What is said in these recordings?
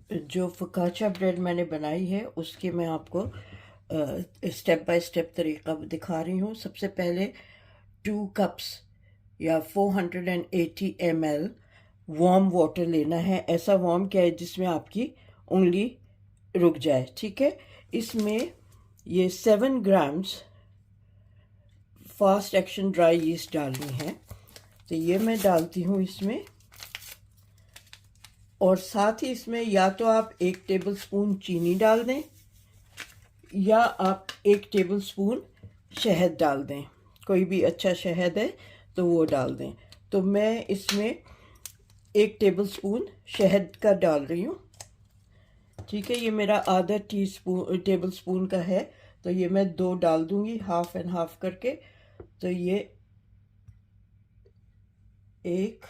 जो फ़ोकाचा ब्रेड मैंने बनाई है उसके मैं आपको स्टेप बाय स्टेप तरीका दिखा रही हूँ। सबसे पहले 2 कप्स या 480 ml वार्म वाटर लेना है। ऐसा वार्म क्या है जिसमें आपकी उंगली रुक जाए, ठीक है। इसमें ये 7 grams fast action dry yeast डालनी है, तो ये मैं डालती हूँ इसमें। और साथ ही इसमें या तो आप 1 टेबलस्पून चीनी डाल दें या आप 1 टेबलस्पून शहद डाल दें। कोई भी अच्छा शहद है तो वो डाल दें। तो मैं इसमें 1 टेबलस्पून शहद का डाल रही हूँ, ठीक है। ये मेरा आधा टेबलस्पून का है, तो ये मैं 2 डाल दूँगी, हाफ एंड हाफ करके। तो ये 1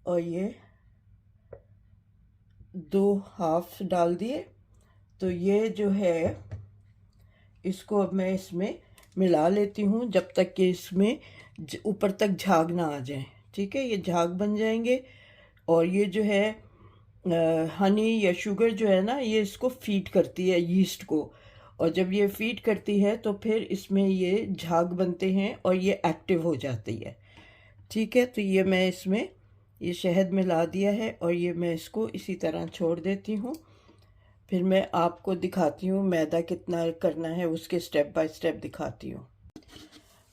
और ये 2 हाफ डाल दिए। तो ये जो है इसको अब मैं इसमें मिला लेती हूँ जब तक कि इसमें ऊपर तक झाग ना आ जाए, ठीक है। ये झाग बन जाएंगे और ये जो है हनी या शुगर जो है ना, ये इसको फीड करती है यीस्ट को। और जब ये फीड करती है तो फिर इसमें ये झाग बनते हैं और ये एक्टिव हो जाती है, ठीक है। तो ये मैं इसमें ये शहद मिला दिया है और ये मैं इसको इसी तरह छोड़ देती हूँ। फिर मैं आपको दिखाती हूँ मैदा कितना करना है, उसके स्टेप बाय स्टेप दिखाती हूँ।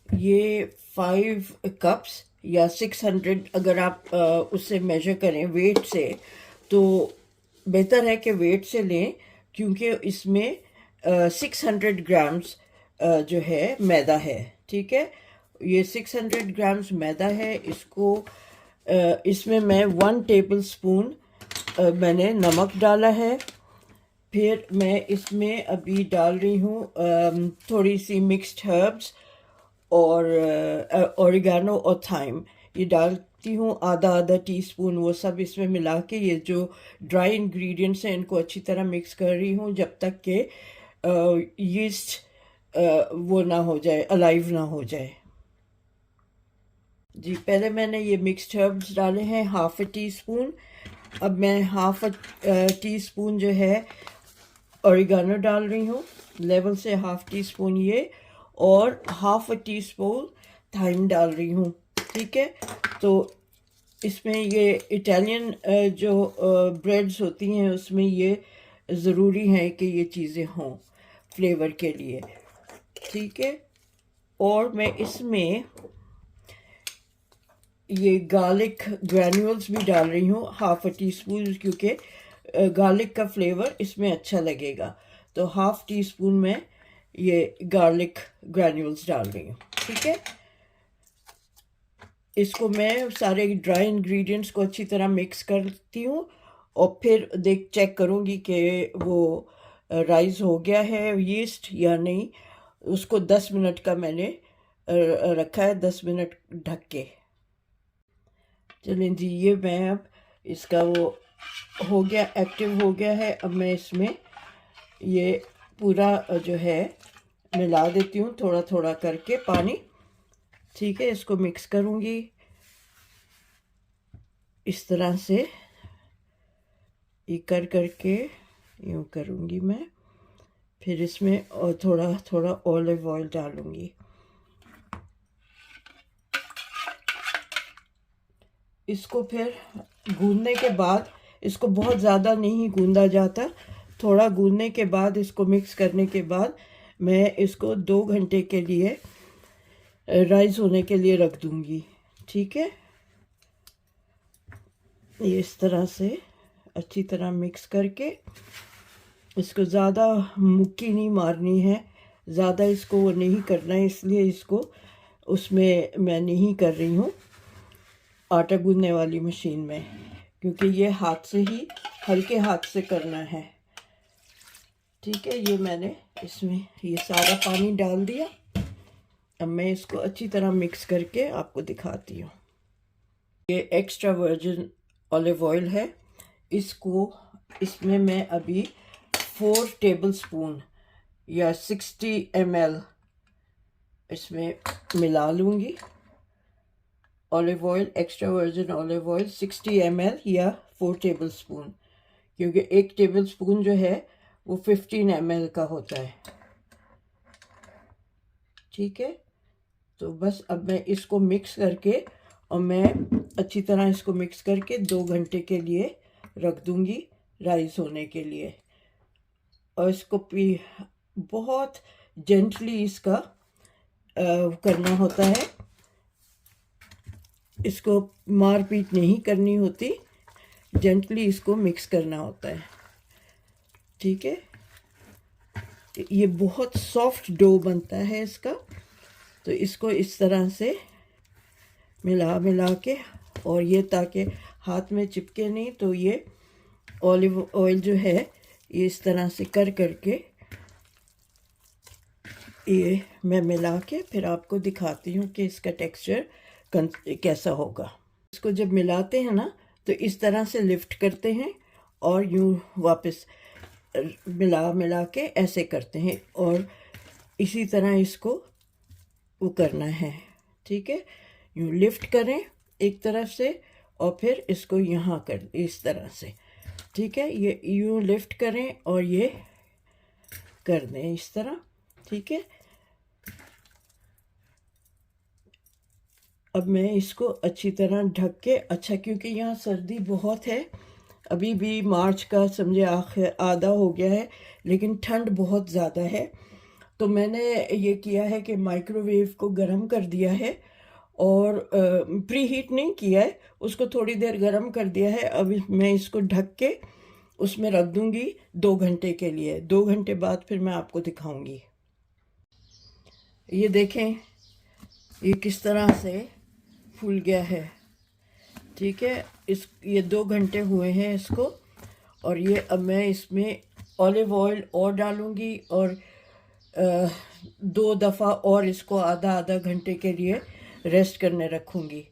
ये 5 कप्स या 600 अगर आप उससे मेजर करें वेट से, तो बेहतर है कि वेट से लें, क्योंकि इसमें 600 ग्राम्स जो है मैदा है, ठीक है। ये 600 ग्राम्स मैदा है। इसको इसमें मैं 1 टेबलस्पून मैंने नमक डाला है। फिर मैं इसमें अभी डाल रही हूँ थोड़ी सी मिक्स्ड हर्ब्स और ओरिगानो और थाइम, ये डालती हूँ आधा आधा टीस्पून। वो सब इसमें मिला के ये जो ड्राई इंग्रेडिएंट्स हैं इनको अच्छी तरह मिक्स कर रही हूँ जब तक के यीस्ट वो ना हो जाए, अलाइव ना हो जाए। जी, पहले मैंने ये मिक्स्ड हर्ब्स डाले हैं हाफ टीस्पून। अब मैं हाफ टीस्पून जो है ओरिगानो डाल रही हूँ, लेवल से हाफ टीस्पून ये, और हाफ टीस्पून थाइम डाल रही हूँ, ठीक है। तो इसमें ये इटालियन जो ब्रेड्स होती हैं उसमें ये ज़रूरी है कि ये चीज़ें हों फ्लेवर के लिए, ठीक है। और मैं इसमें ये गार्लिक ग्रैन्यूल्स भी डाल रही हूँ हाफ टीस्पून, क्योंकि गार्लिक का फ्लेवर इसमें अच्छा लगेगा। तो हाफ टीस्पून में ये गार्लिक ग्रैन्यूल्स डाल रही हूँ, ठीक है। इसको मैं सारे ड्राई इंग्रेडिएंट्स को अच्छी तरह मिक्स करती हूँ और फिर चेक करूँगी कि वो राइस हो गया है यीस्ट या नहीं। उसको 10 मिनट का मैंने रखा है, 10 मिनट ढक के। चलें जी, ये मैं अब इसका वो हो गया, एक्टिव हो गया है। अब मैं इसमें ये पूरा जो है मिला देती हूँ थोड़ा थोड़ा करके पानी, ठीक है। इसको मिक्स करूँगी इस तरह से, ये कर करके यूँ करूँगी मैं। फिर इसमें और थोड़ा थोड़ा ऑलिव ऑयल डालूँगी। इसको फिर गूंदने के बाद, इसको बहुत ज़्यादा नहीं गूंदा जाता, थोड़ा गूंदने के बाद इसको मिक्स करने के बाद मैं इसको 2 घंटे के लिए राइस होने के लिए रख दूँगी, ठीक है। ये इस तरह से अच्छी तरह मिक्स करके इसको ज़्यादा मुक्की नहीं मारनी है, ज़्यादा इसको वो नहीं करना है, इसलिए इसको उसमें मैं नहीं कर रही हूँ आटा गूंदने वाली मशीन में, क्योंकि ये हाथ से ही हल्के हाथ से करना है, ठीक है। ये मैंने इसमें ये सारा पानी डाल दिया। अब मैं इसको अच्छी तरह मिक्स करके आपको दिखाती हूँ। ये एक्स्ट्रा वर्जिन ऑलिव ऑयल है, इसको इसमें मैं अभी 4 टेबलस्पून या 60 ml इसमें मिला लूँगी। Olive oil, extra virgin olive oil 60 ml या 4 टेबल स्पून, क्योंकि 1 टेबल स्पून जो है वो 15 ml का होता है। ठीक है, तो बस अब मैं इसको मिक्स करके और मैं अच्छी तरह इसको मिक्स करके 2 घंटे के लिए रख दूंगी राइस होने के लिए। और इसको बहुत जेंटली इसका करना होता है, इसको मार पीट नहीं करनी होती, जेंटली इसको मिक्स करना होता है। ठीक है, ये बहुत सॉफ्ट डो बनता है इसका, तो इसको इस तरह से मिला के, और ये ताकि हाथ में चिपके नहीं, तो ये ऑलिव ऑयल जो है ये इस तरह से करके ये मैं मिला के फिर आपको दिखाती हूँ कि इसका टेक्सचर कैसा होगा। इसको जब मिलाते हैं ना तो इस तरह से लिफ्ट करते हैं और यूँ वापस मिला के ऐसे करते हैं, और इसी तरह इसको वो करना है। ठीक है, यूँ लिफ्ट करें एक तरफ से और फिर इसको यहाँ कर इस तरह से। ठीक है, ये यूँ लिफ्ट करें और ये कर दें इस तरह। ठीक है, अब मैं इसको अच्छी तरह ढक के, अच्छा क्योंकि यहाँ सर्दी बहुत है, अभी भी मार्च का समझे आखिर आधा हो गया है, लेकिन ठंड बहुत ज़्यादा है, तो मैंने ये किया है कि माइक्रोवेव को गर्म कर दिया है और प्री हीट नहीं किया है, उसको थोड़ी देर गर्म कर दिया है। अब मैं इसको ढक के उसमें रख दूँगी 2 घंटे के लिए। 2 घंटे बाद फिर मैं आपको दिखाऊंगी। ये देखें ये किस तरह से फूल गया है। ठीक है, ये 2 घंटे हुए हैं इसको, और ये अब मैं इसमें ऑलिव ऑयल और डालूंगी और 2 दफ़ा और इसको आधा घंटे के लिए रेस्ट करने रखूंगी।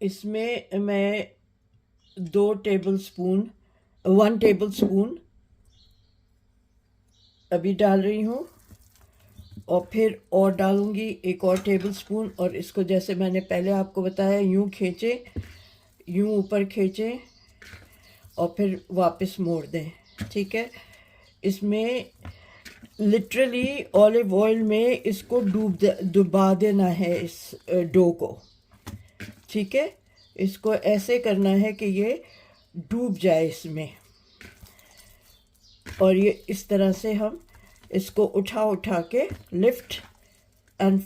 इसमें मैं 1 टेबल स्पून अभी डाल रही हूँ, और फिर और डालूंगी 1 और टेबल स्पून, और इसको जैसे मैंने पहले आपको बताया यूँ खींचें, यूँ ऊपर खींचें और फिर वापस मोड़ दें। ठीक है, इसमें लिटरली ऑलिव ऑयल में इसको डुबा देना है इस डो को। ठीक है, इसको ऐसे करना है कि ये डूब जाए इसमें, और ये इस तरह से हम इसको उठा के लिफ्ट एंड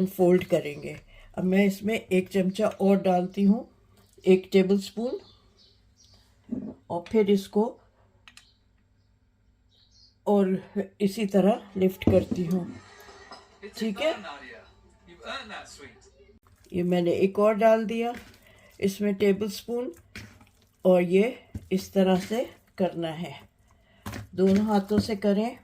फोल्ड करेंगे। अब मैं इसमें 1 चमचा और डालती हूँ, 1 टेबल स्पून, और फिर इसको और इसी तरह लिफ्ट करती हूँ। ठीक है, ये मैंने 1 और डाल दिया इसमें टेबल स्पून, और ये इस तरह से करना है, दोनों हाथों से करें।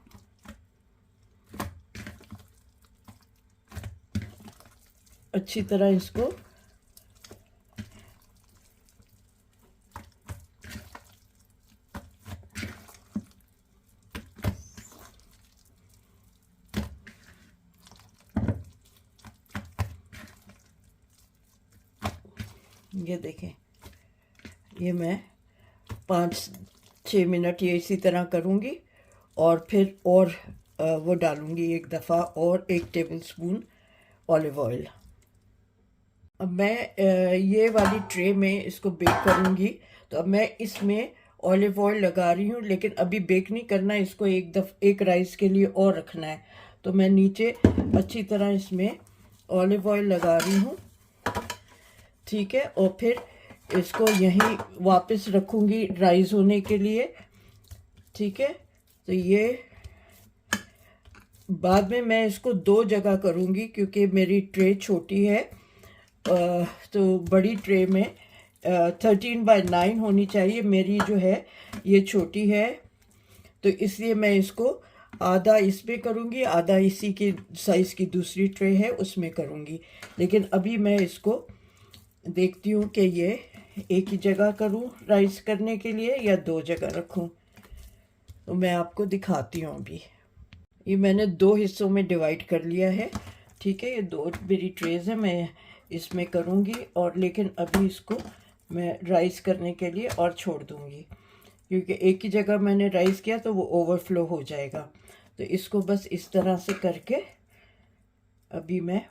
अच्छी तरह इसको ये देखें, ये मैं 5-6 मिनट ये इसी तरह करूँगी, और फिर और वो डालूँगी 1 दफ़ा और 1 टेबल स्पून ऑलिव ऑयल। अब मैं ये वाली ट्रे में इसको बेक करूँगी, तो अब मैं इसमें ऑलिव ऑयल लगा रही हूँ, लेकिन अभी बेक नहीं करना, इसको एक राइस के लिए और रखना है, तो मैं नीचे अच्छी तरह इसमें ऑलिव ऑयल लगा रही हूँ। ठीक है, और फिर इसको यहीं वापस रखूँगी राइस होने के लिए। ठीक है, तो ये बाद में मैं इसको 2 जगह करूँगी, क्योंकि मेरी ट्रे छोटी है, तो बड़ी ट्रे में 13x9 होनी चाहिए, मेरी जो है ये छोटी है, तो इसलिए मैं इसको आधा इसमें करूँगी, आधा इसी के साइज़ की दूसरी ट्रे है उसमें करूँगी। लेकिन अभी मैं इसको देखती हूँ कि ये एक ही जगह करूँ राइस करने के लिए या 2 जगह रखूँ, तो मैं आपको दिखाती हूँ। अभी ये मैंने 2 हिस्सों में डिवाइड कर लिया है। ठीक है, ये 2 मेरी ट्रेज़ हैं, मैं इसमें करूँगी, और लेकिन अभी इसको मैं राइस करने के लिए और छोड़ दूँगी, क्योंकि एक ही जगह मैंने राइस किया तो वो ओवरफ्लो हो जाएगा। तो इसको बस इस तरह से करके अभी मैं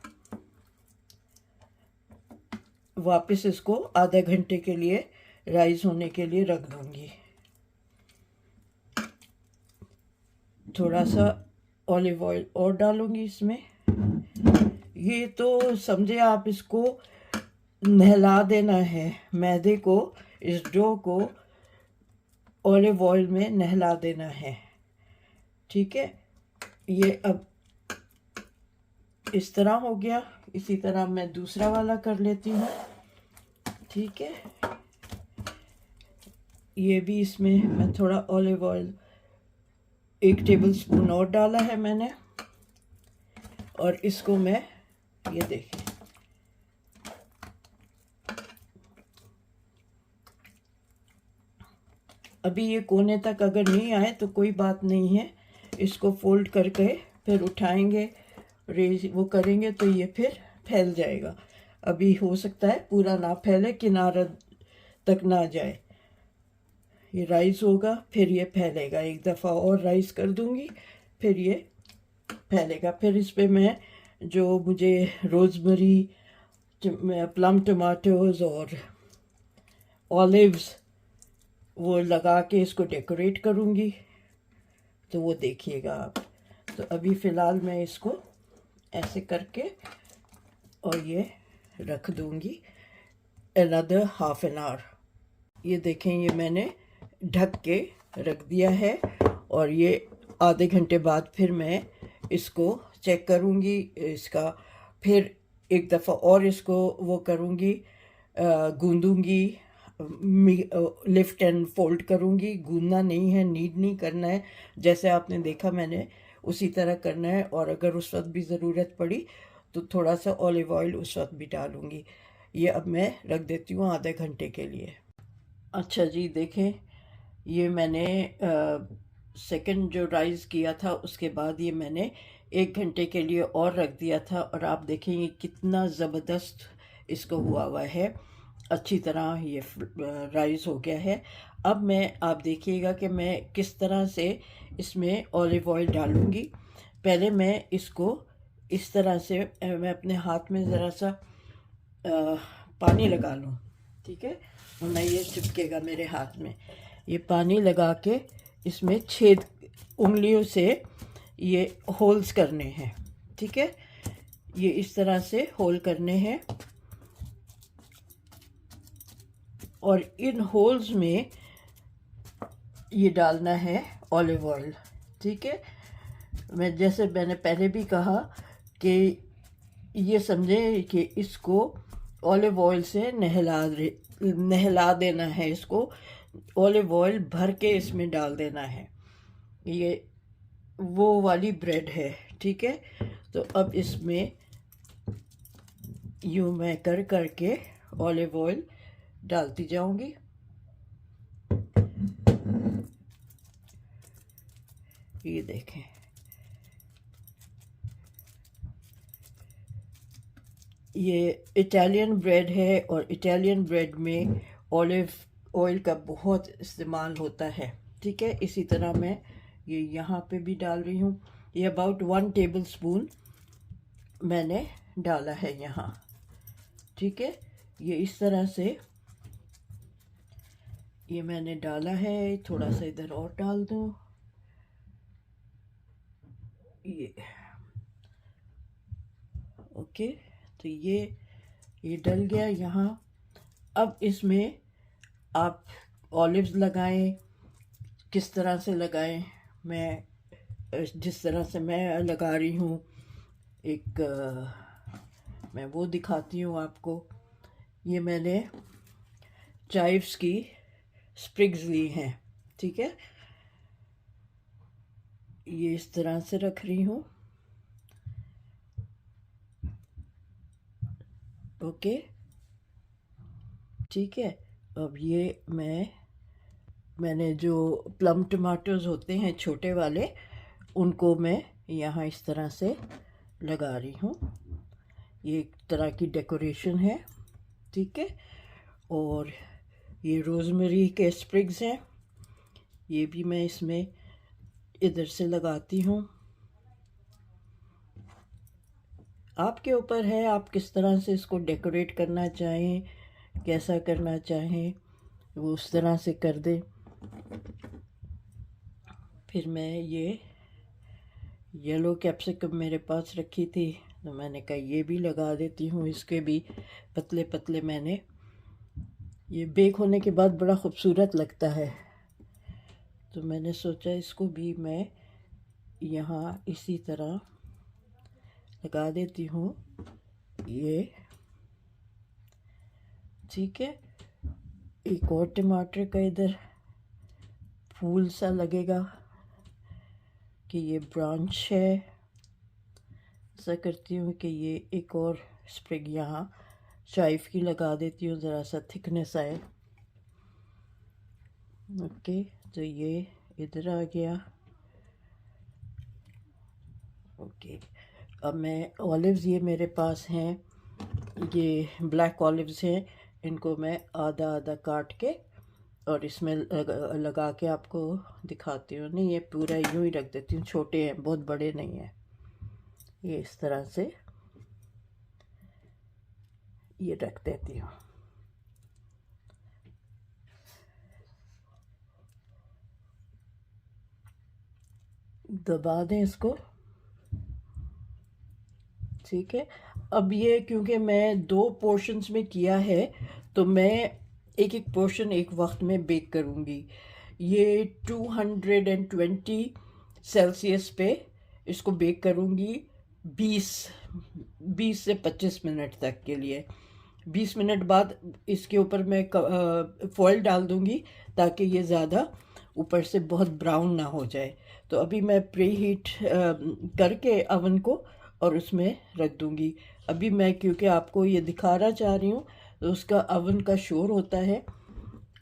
वापस इसको आधा घंटे के लिए राइस होने के लिए रख दूँगी। थोड़ा सा ऑलिव ऑयल और डालूँगी इसमें। ये तो समझे आप, इसको नहला देना है मैदे को, इस डो को ऑलिव ऑयल में नहला देना है। ठीक है, ये अब इस तरह हो गया। इसी तरह मैं दूसरा वाला कर लेती हूँ। ठीक है, ये भी इसमें मैं थोड़ा ऑलिव ऑयल 1 टेबलस्पून और डाला है मैंने, और इसको मैं, ये देखिए, अभी ये कोने तक अगर नहीं आए तो कोई बात नहीं है, इसको फोल्ड करके फिर उठाएंगे, रेज वो करेंगे तो ये फिर फैल जाएगा। अभी हो सकता है पूरा ना फैले, किनारा तक ना जाए। ये राइस होगा फिर ये फैलेगा, एक दफ़ा और राइस कर दूंगी फिर ये फैलेगा। फिर इस पर मैं जो मुझे रोज़मेरी, प्लम टमाटोज़ और ऑलिव्स वो लगा के इसको डेकोरेट करूँगी, तो वो देखिएगा आप। तो अभी फ़िलहाल मैं इसको ऐसे करके और ये रख दूँगी another हाफ एन आवर। ये देखें, ये मैंने ढक के रख दिया है, और ये आधे घंटे बाद फिर मैं इसको चेक करूँगी इसका। फिर एक दफ़ा और इसको वो करूँगी, गूंदूँगी, लिफ्ट एंड फोल्ड करूँगी। गूंदना नहीं है, नीड नहीं करना है, जैसे आपने देखा मैंने उसी तरह करना है। और अगर उस वक्त भी ज़रूरत पड़ी तो थोड़ा सा ऑलिव ऑयल उस वक्त भी डालूँगी। ये अब मैं रख देती हूँ आधे घंटे के लिए। अच्छा जी, देखें, ये मैंने सेकंड जो राइस किया था उसके बाद ये मैंने 1 घंटे के लिए और रख दिया था, और आप देखें ये कितना ज़बरदस्त इसको हुआ है। अच्छी तरह ये राइस हो गया है। अब आप देखिएगा कि मैं किस तरह से इसमें ऑलिव ऑयल डालूँगी। पहले मैं इसको इस तरह से, मैं अपने हाथ में ज़रा सा पानी लगा लूँ, ठीक है, वरना ये चिपकेगा मेरे हाथ में। ये पानी लगा के इसमें छेद, उंगलियों से ये होल्स करने हैं। ठीक है, ये इस तरह से होल करने हैं, और इन होल्स में ये डालना है ऑलिव ऑयल। ठीक है, जैसे मैंने पहले भी कहा कि ये समझे कि इसको ऑलिव ऑयल से नहला देना है, इसको ऑलिव ऑयल भर के इसमें डाल देना है। ये वो वाली ब्रेड है। ठीक है, तो अब इसमें यूँ मैं करके ऑलिव ऑयल डालती जाऊंगी। ये देखें, ये इटालियन ब्रेड है, और इटालियन ब्रेड में ऑलिव ऑयल का बहुत इस्तेमाल होता है। ठीक है, इसी तरह मैं ये यहाँ पे भी डाल रही हूँ। ये अबाउट 1 टेबलस्पून मैंने डाला है यहाँ। ठीक है, ये इस तरह से ये मैंने डाला है। थोड़ा सा इधर और डाल दूँ। ये ओके, तो ये डल गया यहाँ। अब इसमें आप ऑलिव्स लगाएं, किस तरह से लगाएं, मैं जिस तरह से मैं लगा रही हूँ, एक मैं वो दिखाती हूँ आपको। ये मैंने चाइव्स की स्प्रिग्स ली हैं। ठीक है, ये इस तरह से रख रही हूँ। ओके, ठीक है। अब ये मैंने जो प्लम टमाटोज होते हैं छोटे वाले, उनको मैं यहाँ इस तरह से लगा रही हूँ। ये एक तरह की डेकोरेशन है, ठीक है। और ये रोज़मेरी के स्प्रिग्स हैं, ये भी मैं इसमें इधर से लगाती हूँ। आपके ऊपर है आप किस तरह से इसको डेकोरेट करना चाहें, कैसा करना चाहें वो उस तरह से कर दें। फिर मैं ये येलो कैप्सिकम मेरे पास रखी थी, तो मैंने कहा ये भी लगा देती हूँ। इसके भी पतले पतले मैंने, ये बेक होने के बाद बड़ा खूबसूरत लगता है, तो मैंने सोचा इसको भी मैं यहाँ इसी तरह लगा देती हूँ, ये ठीक है। एक और टमाटर का इधर फूल सा लगेगा कि ये ब्रांच है। ऐसा करती हूँ कि ये एक और स्प्रिग यहाँ चाइफ की लगा देती हूँ, ज़रा सा थिकनेस आए। ओके, तो ये इधर आ गया। ओके, अब मैं ऑलिव्स, ये मेरे पास हैं, ये ब्लैक ऑलिव्स हैं, इनको मैं आधा आधा काट के और इसमें लगा के आपको दिखाती हूँ। नहीं, ये पूरा यूँ ही रख देती हूँ, छोटे हैं, बहुत बड़े नहीं हैं। ये इस तरह से ये रख देती हूँ। दबा दें इसको, ठीक है। अब ये क्योंकि मैं 2 पोर्शंस में किया है, तो मैं एक एक पोर्शन एक वक्त में बेक करूँगी। ये 220 सेल्सियस पे इसको बेक करूँगी 20 से 25 मिनट तक के लिए। 20 मिनट बाद इसके ऊपर मैं फॉइल डाल दूँगी ताकि ये ज़्यादा ऊपर से बहुत ब्राउन ना हो जाए। तो अभी मैं प्री हीट करके अवन को और उसमें रख दूँगी। अभी मैं क्योंकि आपको ये दिखाना चाह रही हूँ, तो उसका अवन का शोर होता है,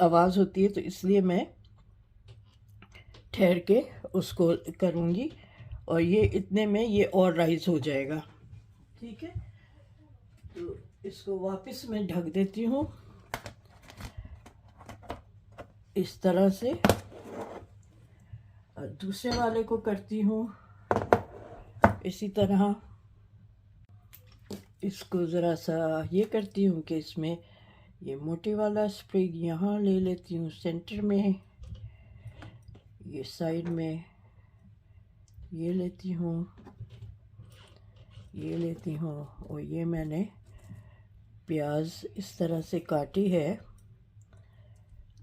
आवाज़ होती है, तो इसलिए मैं ठहर के उसको करूँगी। और ये इतने में ये और राइस हो जाएगा, ठीक है। तो इसको वापस मैं ढक देती हूँ इस तरह से, और दूसरे वाले को करती हूँ इसी तरह। इसको ज़रा सा ये करती हूँ कि इसमें ये मोटे वाला स्प्रिग यहाँ ले लेती हूँ सेंटर में, ये साइड में ये लेती हूँ, ये लेती हूँ, और ये मैंने प्याज इस तरह से काटी है,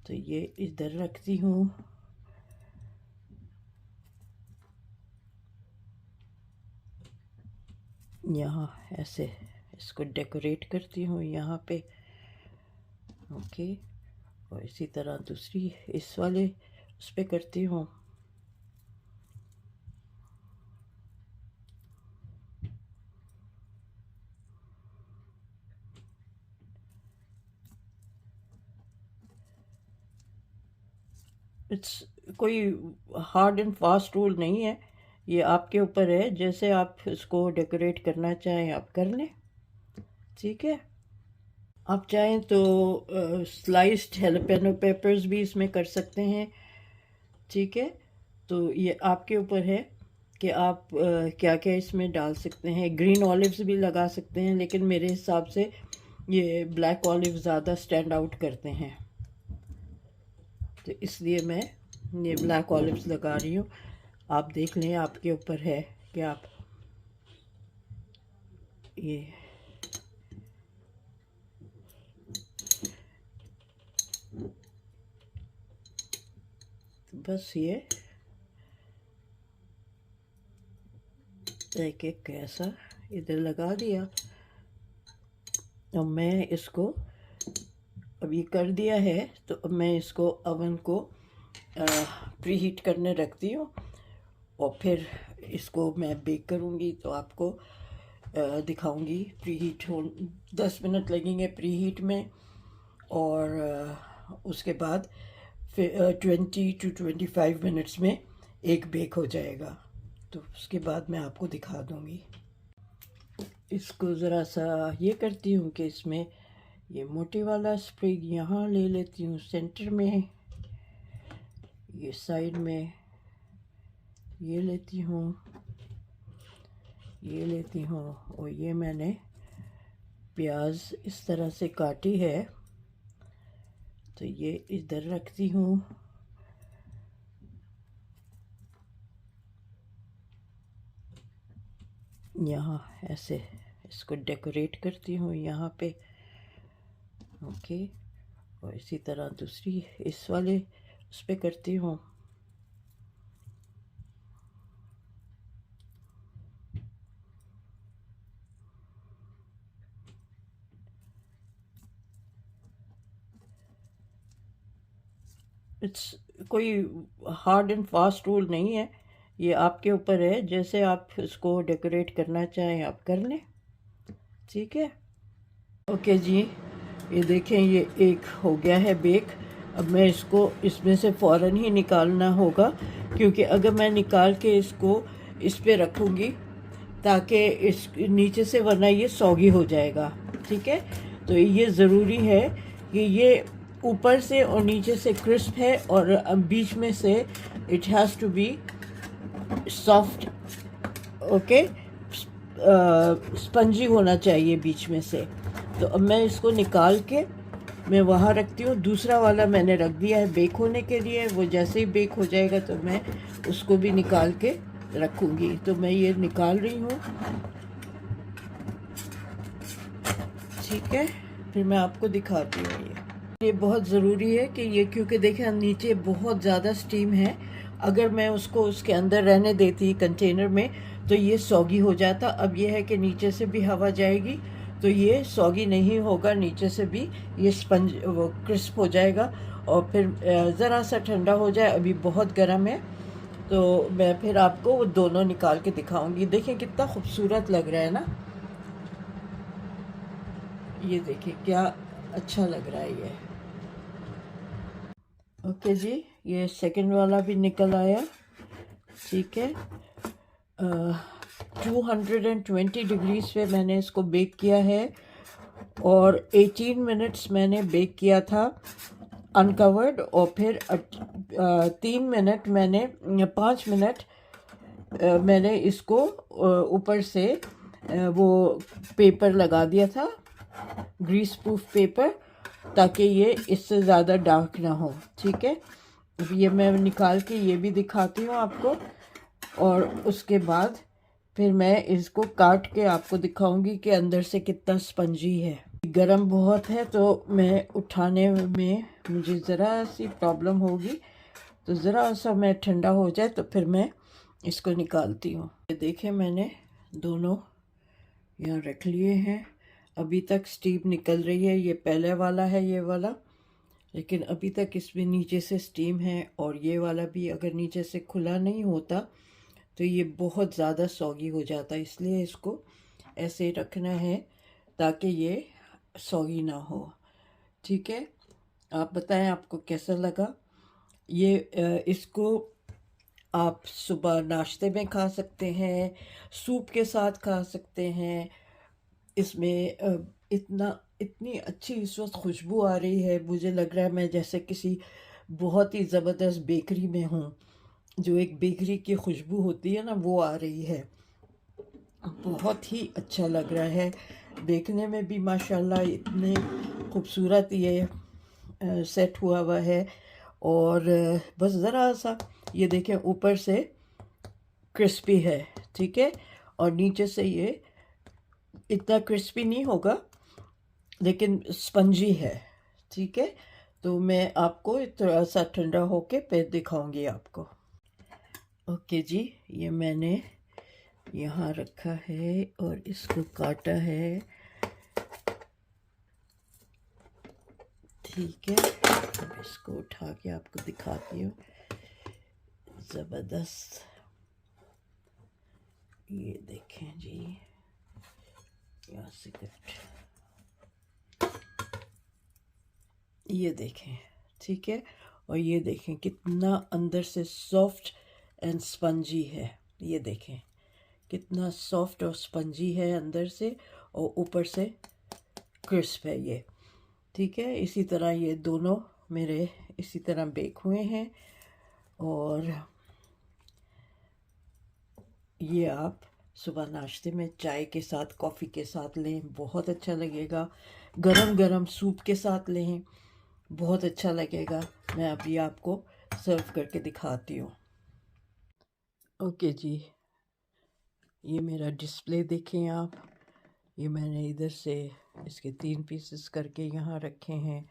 तो ये इधर रखती हूँ। यहाँ ऐसे इसको डेकोरेट करती हूँ यहाँ पे, ओके। और इसी तरह दूसरी इस वाले उस पे करती हूँ। इट्स कोई हार्ड एंड फास्ट रूल नहीं है, ये आपके ऊपर है, जैसे आप इसको डेकोरेट करना चाहें आप कर लें, ठीक है। आप चाहें तो स्लाइस्ड हैलोपेनो पेपर्स भी इसमें कर सकते हैं, ठीक है। तो ये आपके ऊपर है कि आप क्या क्या इसमें डाल सकते हैं। ग्रीन ऑलिव्स भी लगा सकते हैं, लेकिन मेरे हिसाब से ये ब्लैक ऑलिव ज़्यादा स्टैंड आउट करते हैं, तो इसलिए मैं ये ब्लैक ऑलिव्स लगा रही हूँ। आप देख लें, आपके ऊपर है कि आप ये बस ये एक एक कैसा इधर लगा दिया। अब मैं इसको अब ये कर दिया है, तो अब मैं इसको अवन को प्री हीट करने रखती हूँ, और फिर इसको मैं बेक करूँगी, तो आपको दिखाऊंगी। प्री हीट हो 10 मिनट लगेंगे प्री हीट में, और उसके बाद फिर 20 to 25 मिनट्स में एक बेक हो जाएगा, तो उसके बाद मैं आपको दिखा दूँगी। इसको ज़रा सा ये करती हूँ कि इसमें ये मोटे वाला स्प्रिग यहाँ ले लेती हूँ सेंटर में, ये साइड में ये लेती हूँ, ये लेती हूँ, और ये मैंने प्याज इस तरह से काटी है तो ये इधर रखती हूँ। यहाँ ऐसे इसको डेकोरेट करती हूँ यहाँ पे, ओके। और इसी तरह दूसरी इस वाले उस पे करती हूँ। इट्स कोई हार्ड एंड फास्ट रूल नहीं है, ये आपके ऊपर है, जैसे आप इसको डेकोरेट करना चाहें आप कर लें, ठीक है। ओके जी, ये देखें ये एक हो गया है बेक। अब मैं इसको इसमें से फ़ौरन ही निकालना होगा, क्योंकि अगर मैं निकाल के इसको इस पे रखूँगी ताकि इस नीचे से, वरना ये सौगी हो जाएगा, ठीक है। तो ये ज़रूरी है कि ये ऊपर से और नीचे से क्रिस्प है और बीच में से it has to be soft, okay, spongy होना चाहिए बीच में से। तो अब मैं इसको निकाल के मैं वहाँ रखती हूँ। दूसरा वाला मैंने रख दिया है बेक होने के लिए, वो जैसे ही बेक हो जाएगा तो मैं उसको भी निकाल के रखूँगी। तो मैं ये निकाल रही हूँ, ठीक है, फिर मैं आपको दिखाती हूँ। ये बहुत ज़रूरी है कि ये, क्योंकि देखें नीचे बहुत ज़्यादा स्टीम है, अगर मैं उसको उसके अंदर रहने देती कंटेनर में तो ये सौगी हो जाता। अब ये है कि नीचे से भी हवा जाएगी तो ये सौगी नहीं होगा, नीचे से भी ये स्पंज वो क्रिस्प हो जाएगा। और फिर ज़रा सा ठंडा हो जाए, अभी बहुत गर्म है, तो मैं फिर आपको वो दोनों निकाल के दिखाऊंगी। देखें कितना खूबसूरत लग रहा है ना, ये देखिए क्या अच्छा लग रहा है ये। ओके जी, ये सेकंड वाला भी निकल आया, ठीक है। 220 डिग्रीज पे मैंने इसको बेक किया है और 18 मिनट्स मैंने बेक किया था अनकवर्ड, और फिर 3 मिनट मैंने 5 मिनट मैंने इसको ऊपर से वो पेपर लगा दिया था, ग्रीस प्रूफ पेपर, ताकि ये इससे ज़्यादा डार्क ना हो, ठीक है। अब ये मैं निकाल के ये भी दिखाती हूँ आपको, और उसके बाद फिर मैं इसको काट के आपको दिखाऊंगी कि अंदर से कितना स्पंजी है। गरम बहुत है तो मैं उठाने में मुझे ज़रा सी प्रॉब्लम होगी, तो ज़रा सा मैं ठंडा हो जाए तो फिर मैं इसको निकालती हूँ। ये देखें मैंने दोनों यहाँ रख लिए हैं, अभी तक स्टीम निकल रही है। ये पहले वाला है ये वाला, लेकिन अभी तक इसमें नीचे से स्टीम है, और ये वाला भी अगर नीचे से खुला नहीं होता तो ये बहुत ज़्यादा सौगी हो जाता है, इसलिए इसको ऐसे रखना है ताकि ये सौगी ना हो, ठीक है। आप बताएं आपको कैसा लगा ये। इसको आप सुबह नाश्ते में खा सकते हैं, सूप के साथ खा सकते हैं। इसमें इतनी अच्छी इस वक्त खुशबू आ रही है, मुझे लग रहा है मैं जैसे किसी बहुत ही ज़बरदस्त बेकरी में हूँ। जो एक बेकरी की खुशबू होती है ना, वो आ रही है। बहुत ही अच्छा लग रहा है, देखने में भी माशाल्लाह इतने खूबसूरत ये सेट हुआ है। और बस ज़रा सा ये देखें ऊपर से क्रिस्पी है, ठीक है, और नीचे से ये इतना क्रिस्पी नहीं होगा लेकिन स्पंजी है, ठीक है। तो मैं आपको थोड़ा सा ठंडा होके फिर दिखाऊंगी आपको। ओके जी, ये मैंने यहाँ रखा है और इसको काटा है, ठीक है। अब इसको उठा के आपको दिखाती हूँ, ज़बरदस्त। ये देखें जी, यहाँ से कट, ये देखें, ठीक है। और ये देखें कितना अंदर से सॉफ्ट एंड स्पंजी है, ये देखें कितना सॉफ्ट और स्पंजी है अंदर से और ऊपर से क्रिस्प है ये। ठीक है, इसी तरह ये दोनों मेरे इसी तरह बेक हुए हैं और ये आप सुबह नाश्ते में चाय के साथ कॉफ़ी के साथ लें, बहुत अच्छा लगेगा। गरम गरम सूप के साथ लें, बहुत अच्छा लगेगा। मैं अभी आपको सर्व करके दिखाती हूँ। ओके जी, ये मेरा डिस्प्ले देखें आप। ये मैंने इधर से इसके 3 पीसेस करके यहाँ रखे हैं।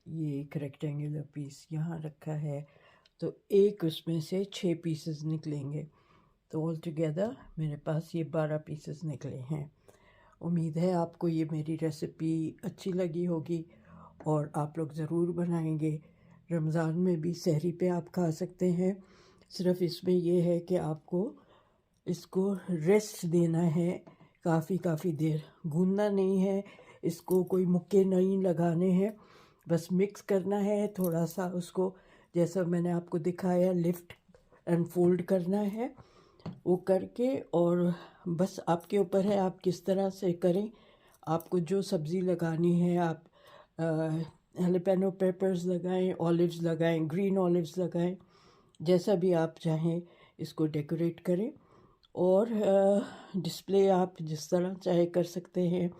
ये एक रेक्टेंगुलर पीस यहाँ रखा है, तो एक उसमें से 6 पीसेस निकलेंगे। तो ऑल टुगेदर मेरे पास ये 12 पीसेस निकले हैं। उम्मीद है आपको ये मेरी रेसिपी अच्छी लगी होगी और आप लोग ज़रूर बनाएंगे। रमज़ान में भी सहरी पे आप खा सकते हैं। सिर्फ इसमें ये है कि आपको इसको रेस्ट देना है, काफ़ी देर गूंदना नहीं है, इसको कोई मुक्के नहीं लगाने हैं, बस मिक्स करना है थोड़ा सा उसको, जैसा मैंने आपको दिखाया लिफ्ट एंड फोल्ड करना है वो करके, और बस आपके ऊपर है आप किस तरह से करें। आपको जो सब्ज़ी लगानी है आप जैलापेनो पेपर्स लगाएं, ऑलिव्स लगाएं, ग्रीन ऑलिव्स लगाएं, जैसा भी आप चाहें इसको डेकोरेट करें। और डिस्प्ले आप जिस तरह चाहे कर सकते हैं।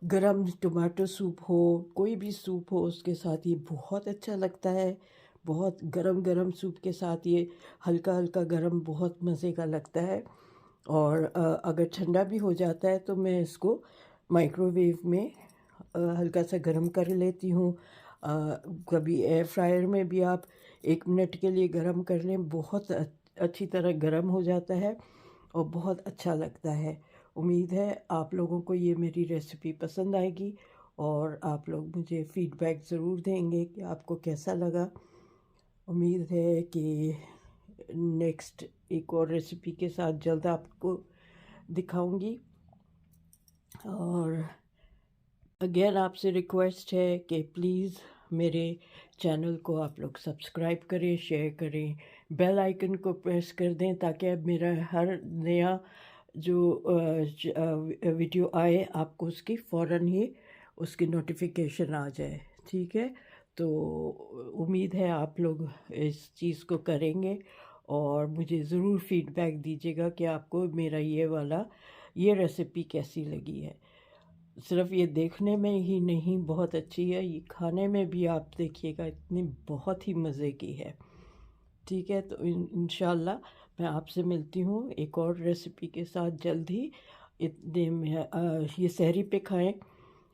गरम टमाटो सूप हो, कोई भी सूप हो, उसके साथ ये बहुत अच्छा लगता है। बहुत गरम गरम सूप के साथ ये हल्का हल्का गरम बहुत मज़े का लगता है। और अगर ठंडा भी हो जाता है तो मैं इसको माइक्रोवेव में हल्का सा गरम कर लेती हूँ। कभी एयर फ्रायर में भी आप 1 मिनट के लिए गरम कर लें, बहुत अच्छी तरह गरम हो जाता है और बहुत अच्छा लगता है। उम्मीद है आप लोगों को ये मेरी रेसिपी पसंद आएगी और आप लोग मुझे फ़ीडबैक ज़रूर देंगे कि आपको कैसा लगा। उम्मीद है कि नेक्स्ट एक और रेसिपी के साथ जल्द आपको दिखाऊंगी। और अगेन आपसे रिक्वेस्ट है कि प्लीज़ मेरे चैनल को आप लोग सब्सक्राइब करें, शेयर करें, बेल आइकन को प्रेस कर दें ताकि अब मेरा हर नया जो वीडियो आए आपको उसकी फ़ौरन ही उसकी नोटिफिकेशन आ जाए। ठीक है, तो उम्मीद है आप लोग इस चीज़ को करेंगे और मुझे ज़रूर फ़ीडबैक दीजिएगा कि आपको मेरा ये रेसिपी कैसी लगी है। सिर्फ ये देखने में ही नहीं बहुत अच्छी है, ये खाने में भी आप देखिएगा इतनी बहुत ही मज़े की है। ठीक है, तो इंशाल्लाह मैं आपसे मिलती हूँ एक और रेसिपी के साथ जल्द ही। इतने में ये सहरी पे खाएं,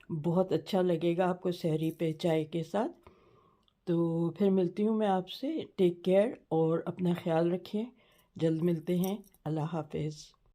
बहुत अच्छा लगेगा आपको सहरी पे चाय के साथ। तो फिर मिलती हूँ मैं आपसे। टेक केयर और अपना ख्याल रखें। जल्द मिलते हैं। अल्लाह हाफिज़।